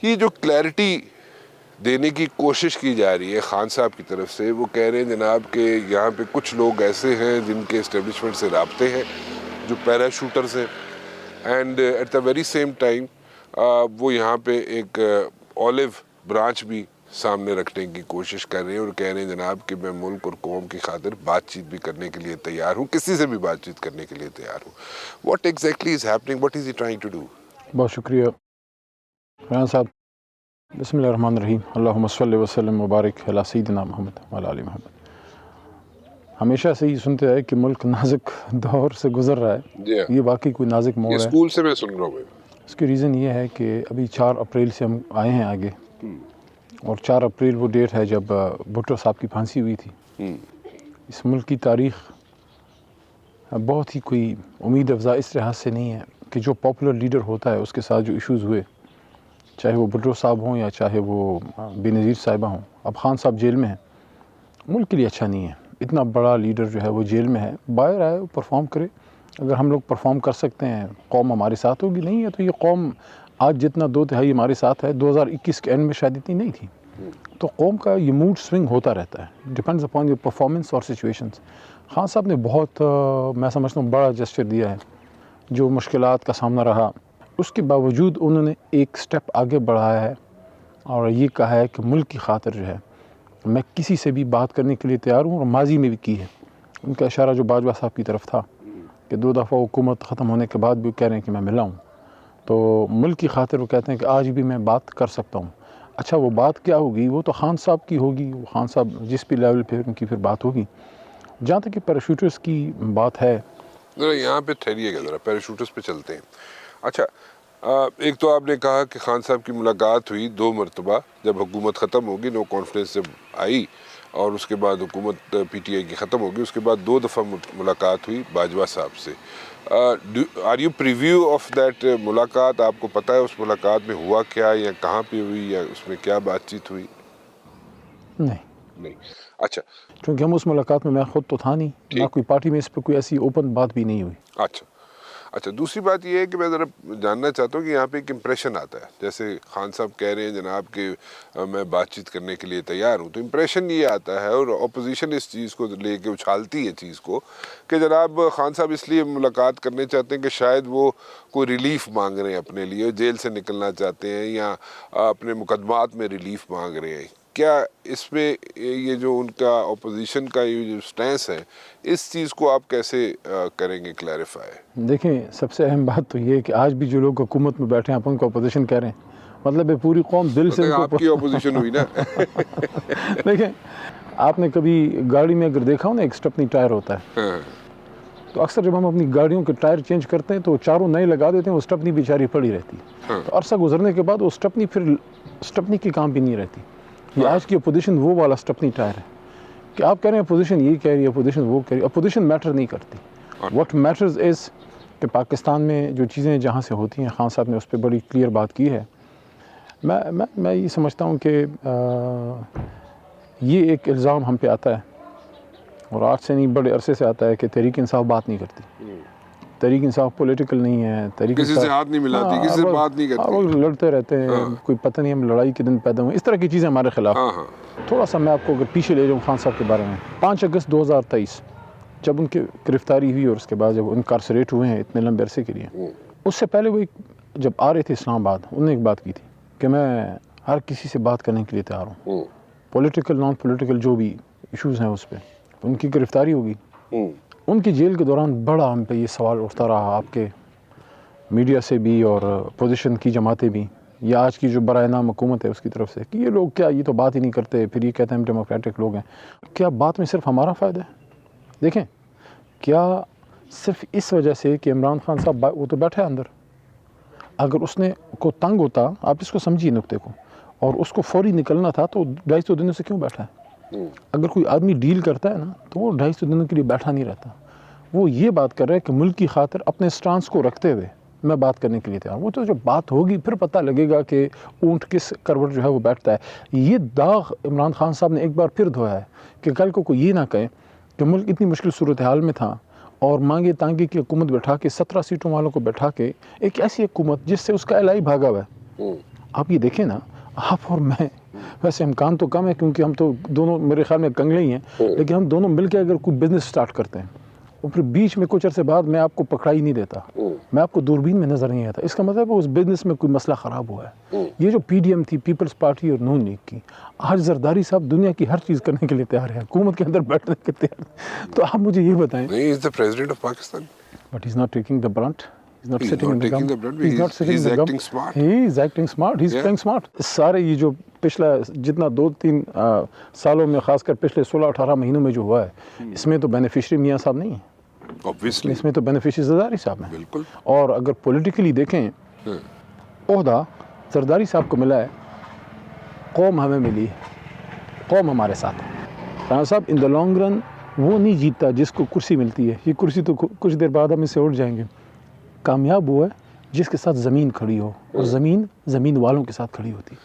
یہ جو کلیئرٹی دینے کی کوشش کی جا رہی ہے خان صاحب کی طرف سے، وہ کہہ رہے ہیں جناب کہ یہاں پہ کچھ لوگ ایسے ہیں جن کے اسٹیبلشمنٹ سے رابطے ہیں، جو پیرا شوٹرز ہیں، and at the very same time وہ یہاں پہ ایک اولیو برانچ بھی سامنے رکھنے کی کوشش کر رہے ہیں، اور کہہ رہے ہیں جناب کہ میں ملک اور قوم کی خاطر بات چیت بھی کرنے کے لیے تیار ہوں، کسی سے بھی بات چیت کرنے کے لیے تیار ہوں. What exactly is happening, what is he trying to do? بہت شکریہ ریحان صاحب. بسم اللہ الرحمن الرحیم. اللہم صلی وسلم وبارک علی سیدنا محمد وعلی آل محمد. ہمیشہ سے ہی سنتے آئے کہ ملک نازک دور سے گزر رہا ہے. یہ واقعی کوئی نازک موڑ ہے. اسکول سے میں سن رہا ہوں. اس کی ریزن یہ ہے کہ ابھی 4 اپریل سے ہم آئے ہیں آگے، اور 4 اپریل وہ ڈیٹ ہے جب بھٹو صاحب کی پھانسی ہوئی تھی. اس ملک کی تاریخ بہت ہی کوئی امید افزا اس لحاظ سے نہیں ہے کہ جو پاپولر لیڈر ہوتا ہے اس کے ساتھ جو ایشوز ہوئے، چاہے وہ بھٹو صاحب ہوں یا چاہے وہ بے نظیر صاحبہ ہوں. اب خان صاحب جیل میں ہیں، ملک کے لیے اچھا نہیں ہے. اتنا بڑا لیڈر جو ہے وہ جیل میں ہے، باہر آئے وہ پرفارم کرے. اگر ہم لوگ پرفارم کر سکتے ہیں قوم ہمارے ساتھ ہوگی، نہیں ہے تو یہ قوم آج جتنا 2/3 ہمارے ساتھ ہے 2021 کے اینڈ میں شاید اتنی نہیں تھی. تو قوم کا یہ موڈ سوئنگ ہوتا رہتا ہے، ڈپینڈز اپان یور پرفارمنس اور سچویشنز. خان صاحب نے بہت میں سمجھتا ہوں بڑا جسچر دیا ہے. جو مشکلات کا سامنا رہا اس کے باوجود انہوں نے ایک سٹیپ آگے بڑھایا ہے، اور یہ کہا ہے کہ ملک کی خاطر جو ہے میں کسی سے بھی بات کرنے کے لیے تیار ہوں، اور ماضی میں بھی کی ہے. ان کا اشارہ جو باجوہ صاحب کی طرف تھا کہ 2 دفعہ حکومت ختم ہونے کے بعد بھی کہہ رہے ہیں کہ میں ملا ہوں، تو ملک کی خاطر وہ کہتے ہیں کہ آج بھی میں بات کر سکتا ہوں. اچھا وہ بات کیا ہوگی، وہ تو خان صاحب کی ہوگی، وہ خان صاحب جس بھی لیول پہ ان کی پھر بات ہوگی. جہاں تک کہ پیراشوٹرز کی بات ہے، ذرا یہاں پہ ٹھہریے گا، ذرا پیراشوٹرز پہ چلتے ہیں. اچھا ایک تو آپ نے کہا کہ خان صاحب کی ملاقات ہوئی 2 مرتبہ، جب حکومت ختم ہوگی، نو کانفیڈنس جب آئی، اور اس کے بعد حکومت پی ٹی آئی کی ختم ہوگی، اس کے بعد 2 دفعہ ملاقات ہوئی باجوہ صاحب سے. Are you preview of that ملاقات؟ آپ کو پتہ ہے اس ملاقات میں ہوا کیا، یا کہاں پہ ہوئی، یا اس میں کیا بات چیت ہوئی؟ نہیں. اچھا، کیونکہ ہم اس ملاقات میں خود تو تھا نہیں، نہ کوئی پارٹی میں اس پہ کوئی ایسی اوپن بات بھی نہیں ہوئی. اچھا دوسری بات یہ ہے کہ میں ذرا جاننا چاہتا ہوں کہ یہاں پہ ایک امپریشن آتا ہے، جیسے خان صاحب کہہ رہے ہیں جناب کہ میں بات چیت کرنے کے لیے تیار ہوں، تو امپریشن یہ آتا ہے، اور اپوزیشن اس چیز کو لے کے اچھالتی ہے چیز کو، کہ جناب خان صاحب اس لیے ملاقات کرنے چاہتے ہیں کہ شاید وہ کوئی ریلیف مانگ رہے ہیں اپنے لیے، جیل سے نکلنا چاہتے ہیں، یا اپنے مقدمات میں ریلیف مانگ رہے ہیں. کیا اس میں یہ جو ان کا اپوزیشن کا یہ جو سٹینس ہے، اس چیز کو آپ کیسے کریں گے کلیریفائی؟ دیکھیں، سب سے اہم بات تو یہ ہے کہ آج بھی جو لوگ حکومت میں بیٹھے ہیں اپن کو اپوزیشن کہہ رہے ہیں، مطلب ہے پوری قوم دل سے آپ کی اپوزیشن ہوئی نا. دیکھیں، آپ نے کبھی گاڑی میں اگر دیکھا ہو نا، ایک سٹپنی ٹائر ہوتا ہے، تو اکثر جب ہم اپنی گاڑیوں کے ٹائر چینج کرتے ہیں تو 4 نئے لگا دیتے ہیں، وہ سٹپنی بیچاری پڑی رہتی ہے. تو عرصہ گزرنے کے بعد وہ سٹپنی پھر سٹپنی کی کام بھی نہیں رہتی. یہ آج کی اپوزیشن وہ والا سٹپنی ٹائر ہے کہ آپ کہہ رہے ہیں اپوزیشن یہ کہہ رہی ہے، اپوزیشن وہ کہہ رہی ہے. اپوزیشن میٹر نہیں کرتی. واٹ میٹرز از کہ پاکستان میں جو چیزیں جہاں سے ہوتی ہیں، خان صاحب نے اس پہ بڑی کلیئر بات کی ہے. میں یہ سمجھتا ہوں کہ یہ ایک الزام ہم پہ آتا ہے، اور آج سے نہیں بڑے عرصے سے آتا ہے کہ تحریک انصاف بات نہیں کرتی. تحریک انصاف پولیٹیکل نہیں ہے، تحریک کسی سے ہاتھ نہیں ملاتی، کسی سے بات نہیں کرتی، وہ لڑتے رہتے ہیں. کوئی پتہ نہیں ہم لڑائی کے دن پیدا ہوئے، اس طرح کی چیزیں ہمارے خلاف. تھوڑا سا میں آپ کو اگر پیچھے لے جاؤں خان صاحب کے بارے میں، 5 اگست 2023 جب ان کی گرفتاری ہوئی، اور اس کے بعد جب انکارسریٹ ہوئے ہیں اتنے لمبے عرصے کے لیے، اس سے پہلے وہ جب آ رہے تھے اسلام آباد، انہوں نے ایک بات کی تھی کہ میں ہر کسی سے بات کرنے کے لیے تیار ہوں، پولیٹیکل نان پولیٹیکل جو بھی ایشوز ہیں اس پہ. ان کی گرفتاری ہوگی، ان کی جیل کے دوران بڑا ہم پہ یہ سوال اٹھتا رہا، آپ کے میڈیا سے بھی اور اپوزیشن کی جماعتیں بھی، یا آج کی جو برائے نام حکومت ہے اس کی طرف سے، کہ یہ لوگ کیا یہ تو بات ہی نہیں کرتے، پھر یہ کہتے ہیں ہم ڈیموکریٹک لوگ ہیں. کیا بات میں صرف ہمارا فائدہ ہے؟ دیکھیں، کیا صرف اس وجہ سے کہ عمران خان صاحب وہ تو بیٹھا ہے اندر، اگر اس نے کو تنگ ہوتا، آپ اس کو سمجھیے نقطے کو، اور اس کو فوری نکلنا تھا تو 250 دنوں سے کیوں بیٹھا ہے؟ اگر کوئی آدمی ڈیل کرتا ہے نا تو وہ 250 دنوں کے لیے بیٹھا نہیں رہتا. وہ یہ بات کر رہا ہے کہ ملک کی خاطر اپنے سٹانس کو رکھتے ہوئے میں بات کرنے کے لیے تیار ہوں. وہ تو جب بات ہوگی پھر پتہ لگے گا کہ اونٹ کس کروٹ جو ہے وہ بیٹھتا ہے. یہ داغ عمران خان صاحب نے ایک بار پھر دھویا ہے کہ کل کو کوئی یہ نہ کہے کہ ملک اتنی مشکل صورتحال میں تھا، اور مانگے تانگے کی حکومت بٹھا کے 17 سیٹوں والوں کو بٹھا کے ایک ایسی حکومت جس سے اس کا الہی بھاگا ہوا ہے، آپ یہ دیکھیں نا, آپ اور میں, ویسے امکان تو کم ہے کیونکہ ہم تو دونوں میرے خیال میں کنگلے ہی ہیں, لیکن ہم دونوں مل کے اگر کوئی بزنس سٹارٹ کرتے ہیں اور پھر بیچ میں کچھ عرصے بعد میں آپ کو پکڑائی نہیں دیتا, میں آپ کو دوربین میں نظر نہیں آتا, اس کا مطلب ہے اس بزنس میں کوئی مسئلہ خراب ہوا ہے. یہ جو پی ڈی ایم تھی, پیپلز پارٹی اور نون لیگ کی, آج زرداری صاحب دنیا کی ہر چیز کرنے کے لیے تیار ہے, حکومت کے اندر بیٹھنے کے تیار ہے. تو آپ مجھے یہ بتائیں, نہیں, is the president of Pakistan. But he is not taking the brunt. He's not He's sitting not in the taking gum. the brunt, He's not sitting he's in the gum. acting smart. He is acting smart. He's Yeah. playing smart. سارے یہ جو پچھلا جتنا 2-3 سالوں میں, خاص کر پچھلے 16-18 مہینوں میں جو ہوا ہے, اس میں تو بینیفیشری میاں صاحب نہیں ہیں, Obviously. اس میں تو بینیفیشری زرداری صاحب ہیں. بالکل. اور اگر پولیٹیکلی دیکھیں, عہدہ زرداری صاحب کو ملا ہے, قوم ہمیں ملی ہے, قوم ہمارے ساتھ ہے. رانا صاحب ان دا لانگ رن وہ نہیں جیتتا جس کو کرسی ملتی ہے, یہ کرسی تو کچھ دیر بعد ہم اس سے اٹھ جائیں گے. کامیاب وہ ہے جس کے ساتھ زمین کھڑی ہو, اور زمین والوں کے ساتھ کھڑی ہوتی ہے.